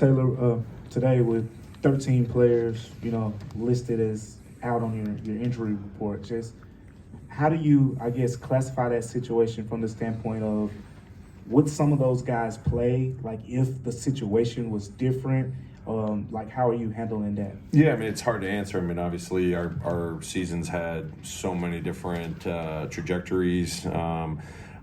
Taylor, today with 13 players, listed as out on your injury report, just how do you, I guess, classify that situation from the standpoint of would some of those guys play, like if the situation was different? Like how are you handling that? Yeah, I mean, it's hard to answer. I mean, obviously our seasons had so many different trajectories.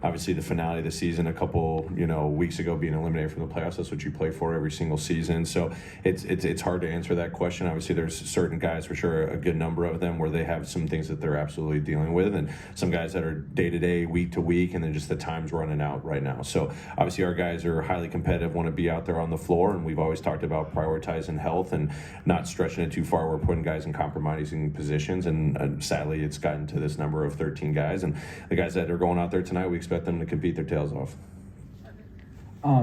Obviously, the finale of the season a couple, weeks ago, being eliminated from the playoffs, that's what you play for every single season. So it's hard to answer that question. Obviously, there's certain guys, for sure, a good number of them, where they have some things that they're absolutely dealing with, and some guys that are day-to-day, week-to-week, and then just the time's running out right now. So obviously, our guys are highly competitive, want to be out there on the floor, and we've always talked about prioritizing health and not stretching it too far. We're putting guys in compromising positions, and sadly, it's gotten to this number of 13 guys. And the guys that are going out there tonight, we expect them to compete their tails off.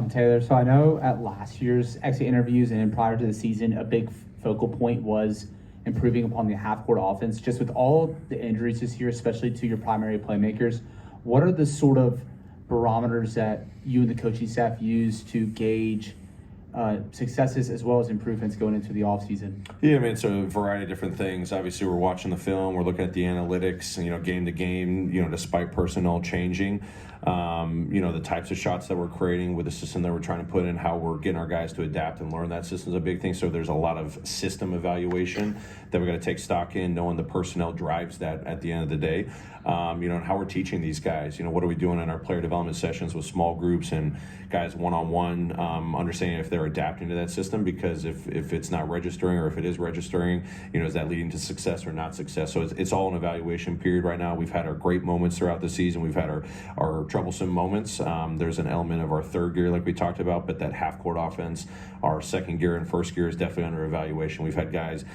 Taylor, so I know at last year's exit interviews and prior to the season, a big focal point was improving upon the half-court offense. Just with all the injuries this year, especially to your primary playmakers, what are the sort of barometers that you and the coaching staff use to gauge successes as well as improvements going into the offseason? Yeah, I mean, it's a variety of different things. Obviously, we're watching the film, we're looking at the analytics, game to game, despite personnel changing. The types of shots that we're creating with the system that we're trying to put in, how we're getting our guys to adapt and learn that system is a big thing. So there's a lot of system evaluation that we got to take stock in, knowing the personnel drives that at the end of the day. And how we're teaching these guys. What are we doing in our player development sessions with small groups and guys one-on-one, understanding if they're adapting to that system, because if it's not registering, or if it is registering, is that leading to success or not success? So it's all an evaluation period right now. We've had our great moments throughout the season. We've had our troublesome moments. There's an element of our third gear, like we talked about, but that half-court offense, our second gear and first gear, is definitely under evaluation. We've had guys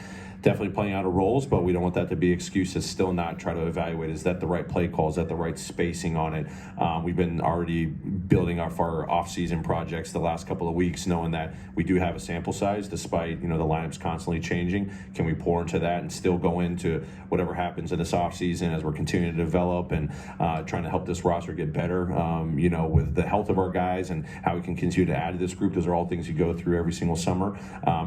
definitely playing out of roles, but we don't want that to be excuse to still not try to evaluate. Is that the right play call? Is that the right spacing on it? We've been already building off our off-season projects the last couple of weeks, knowing that we do have a sample size, despite the lineups constantly changing. Can we pour into that and still go into whatever happens in this off-season as we're continuing to develop and trying to help this roster get better? With the health of our guys and how we can continue to add to this group. Those are all things you go through every single summer.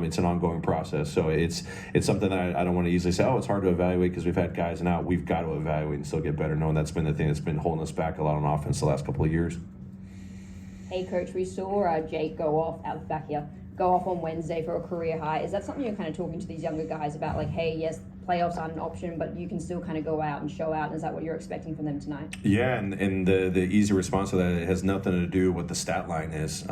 It's an ongoing process, so it's something that I don't want to easily say, it's hard to evaluate because we've had guys out. We've got to evaluate and still get better, knowing that's been the thing that's been holding us back a lot on offense the last couple of years. Hey, Coach, we saw Jake go off on Wednesday for a career high. Is that something you're kind of talking to these younger guys about? Like, hey, yes, playoffs aren't an option, but you can still kind of go out and show out. Is that what you're expecting from them tonight? Yeah, and the easy response to that, it has nothing to do with what the stat line is.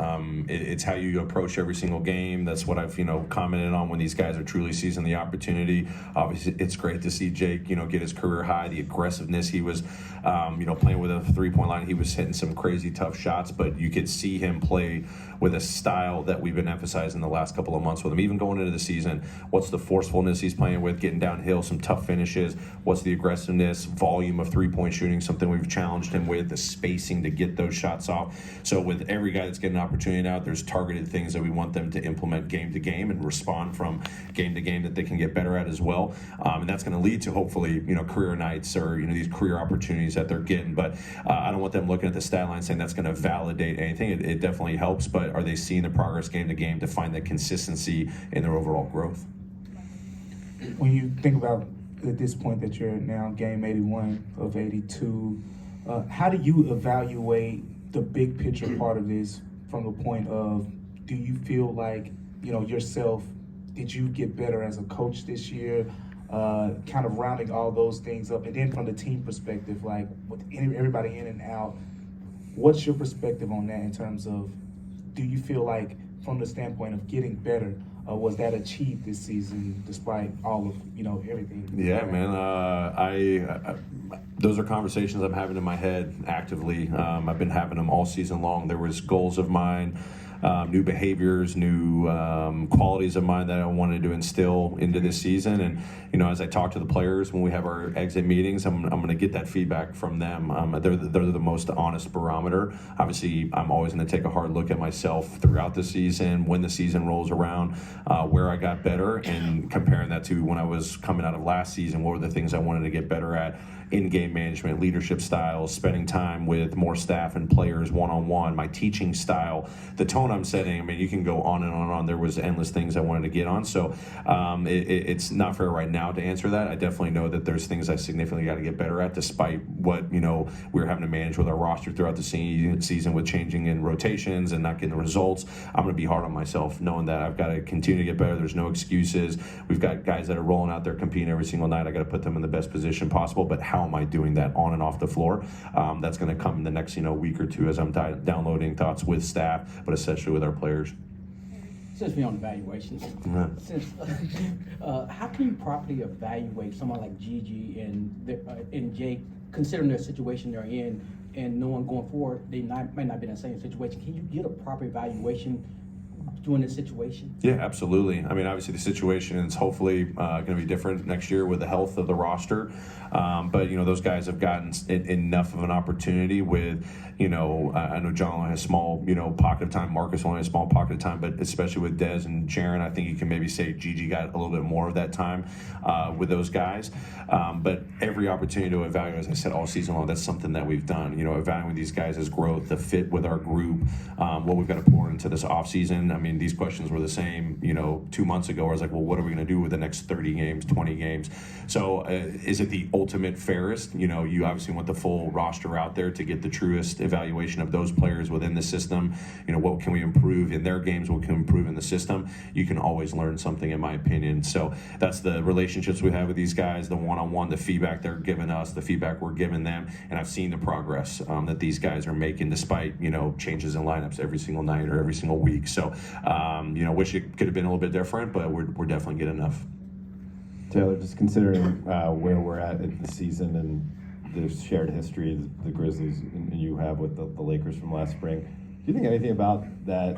It's how you approach every single game. That's what I've commented on when these guys are truly seizing the opportunity. Obviously, it's great to see Jake get his career high. The aggressiveness, he was playing with a three-point line. He was hitting some crazy tough shots, but you could see him play with a style that we've been emphasizing the last couple of months with him. Even going into the season, what's the forcefulness he's playing with, getting downhill, some tough finishes, what's the aggressiveness, volume of three-point shooting, something we've challenged him with, the spacing to get those shots off. So with every guy that's getting an opportunity now, there's targeted things that we want them to implement game to game and respond from game to game that they can get better at as well. And that's going to lead to hopefully career nights or these career opportunities that they're getting. But I don't want them looking at the stat line saying that's going to validate anything. It definitely helps, but are they seeing the progress game to game to find that consistency in their overall growth? When you think about at this point that you're now game 81 of 82, how do you evaluate the big picture part of this from the point of, do you feel like, yourself, did you get better as a coach this year? Kind of rounding all those things up. And then from the team perspective, like with everybody in and out, what's your perspective on that in terms of, do you feel like from the standpoint of getting better, was that achieved this season despite all of everything? Yeah, man. Those are conversations I'm having in my head actively. I've been having them all season long. There was goals of mine, new behaviors, new qualities of mine that I wanted to instill into this season. And as I talk to the players when we have our exit meetings, I'm going to get that feedback from them. They're the most honest barometer. Obviously, I'm always going to take a hard look at myself throughout the season, when the season rolls around, where I got better, and comparing that to when I was coming out of last season. What were the things I wanted to get better at? in-game management, leadership styles, spending time with more staff and players one-on-one, my teaching style, the tone I'm setting. I mean, you can go on and on and on. There was endless things I wanted to get on. So it's not fair right now to answer that. I definitely know that there's things I significantly got to get better at, despite what, we're having to manage with our roster throughout the season with changing in rotations and not getting the results. I'm going to be hard on myself, knowing that I've got to continue to get better. There's no excuses. We've got guys that are rolling out there competing every single night. I got to put them in the best position possible. But how am I doing that on and off the floor? That's going to come in the next week or two as I'm downloading thoughts with staff, but especially with our players. Since we're on evaluations, how can you properly evaluate someone like Gigi and Jake, considering their situation they're in, and knowing going forward they might not be in the same situation? Can you get a proper evaluation during this situation? Yeah, absolutely. I mean, obviously the situation is hopefully going to be different next year with the health of the roster. But, those guys have gotten enough of an opportunity with, I know John only has a small, pocket of time. Marcus only has a small pocket of time. But especially with Dez and Jaron, I think you can maybe say Gigi got a little bit more of that time with those guys. But every opportunity to evaluate, as I said, all season long, that's something that we've done. Evaluating these guys as growth, the fit with our group, what we've got to pour into this offseason. I mean, these questions were the same, 2 months ago. I was like, well, what are we going to do with the next 30 games, 20 games? So is it the ultimate fairest? You obviously want the full roster out there to get the truest evaluation of those players within the system. What can we improve in their games? What can we improve in the system? You can always learn something, in my opinion. So that's the relationships we have with these guys, the one-on-one, the feedback they're giving us, the feedback we're giving them. And I've seen the progress that these guys are making despite, changes in lineups every single night or every single week. So, wish it could have been a little bit different, but we're definitely getting enough. Taylor, just considering where we're at in the season and the shared history the Grizzlies and you have with the Lakers from last spring, do you think anything about that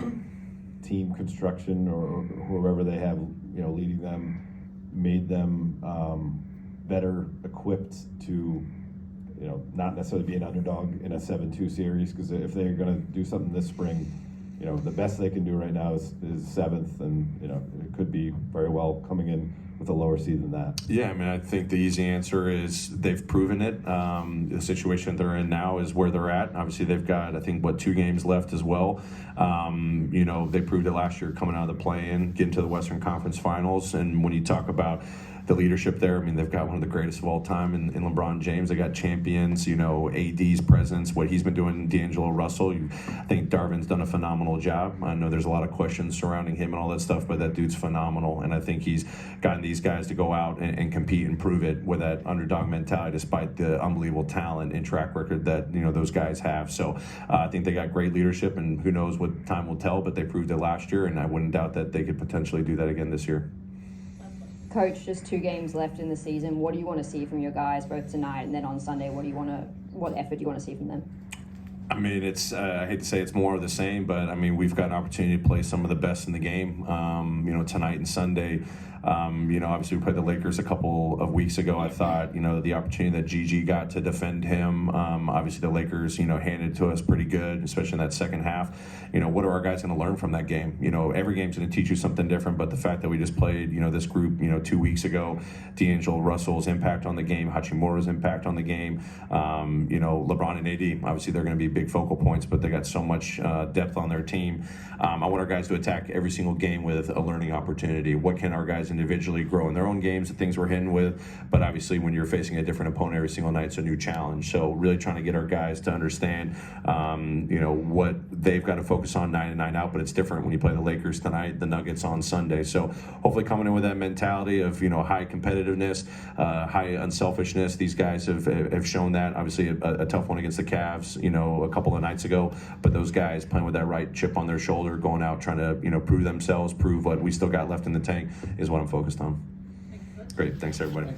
team construction or whoever they have, leading them, made them better equipped to, not necessarily be an underdog in a 7-2 series? Because if they're going to do something this spring, the best they can do right now is 7th, and it could be very well coming in with a lower seed than that. Yeah, I mean, I think the easy answer is they've proven it. The situation they're in now is where they're at. Obviously, they've got, I think, 2 games left as well. They proved it last year coming out of the play-in, getting to the Western Conference Finals. And when you talk about the leadership there, I mean, they've got one of the greatest of all time in LeBron James. They got champions, AD's presence, what he's been doing, D'Angelo Russell. I think Darvin's done a phenomenal job. I know there's a lot of questions surrounding him and all that stuff, but that dude's phenomenal. And I think he's gotten these guys to go out and compete and prove it with that underdog mentality, despite the unbelievable talent and track record that, those guys have. So I think they got great leadership, and who knows what time will tell, but they proved it last year, and I wouldn't doubt that they could potentially do that again this year. Coach, just 2 games left in the season. What do you want to see from your guys both tonight and then on Sunday? What effort do you want to see from them? I mean, it's I hate to say it's more of the same, but I mean, we've got an opportunity to play some of the best in the game. Tonight and Sunday. Obviously we played the Lakers a couple of weeks ago. I thought, the opportunity that Gigi got to defend him. Obviously the Lakers, handed it to us pretty good, especially in that second half. What are our guys going to learn from that game? Every game's going to teach you something different, but the fact that we just played, this group, 2 weeks ago, D'Angelo Russell's impact on the game, Hachimura's impact on the game, LeBron and AD, obviously they're going to be big focal points, but they got so much depth on their team. I want our guys to attack every single game with a learning opportunity. What can our guys individually grow in their own games, the things we're hitting with, but obviously when you're facing a different opponent every single night, it's a new challenge. So really trying to get our guys to understand, what they've got to focus on night in, night out, but it's different when you play the Lakers tonight, the Nuggets on Sunday. So hopefully coming in with that mentality of, high competitiveness, high unselfishness. These guys have shown that. Obviously a tough one against the Cavs, a couple of nights ago, but those guys playing with that right chip on their shoulder, going out trying to, prove themselves, prove what we still got left in the tank is what I'm focused on. Great. Thanks, everybody.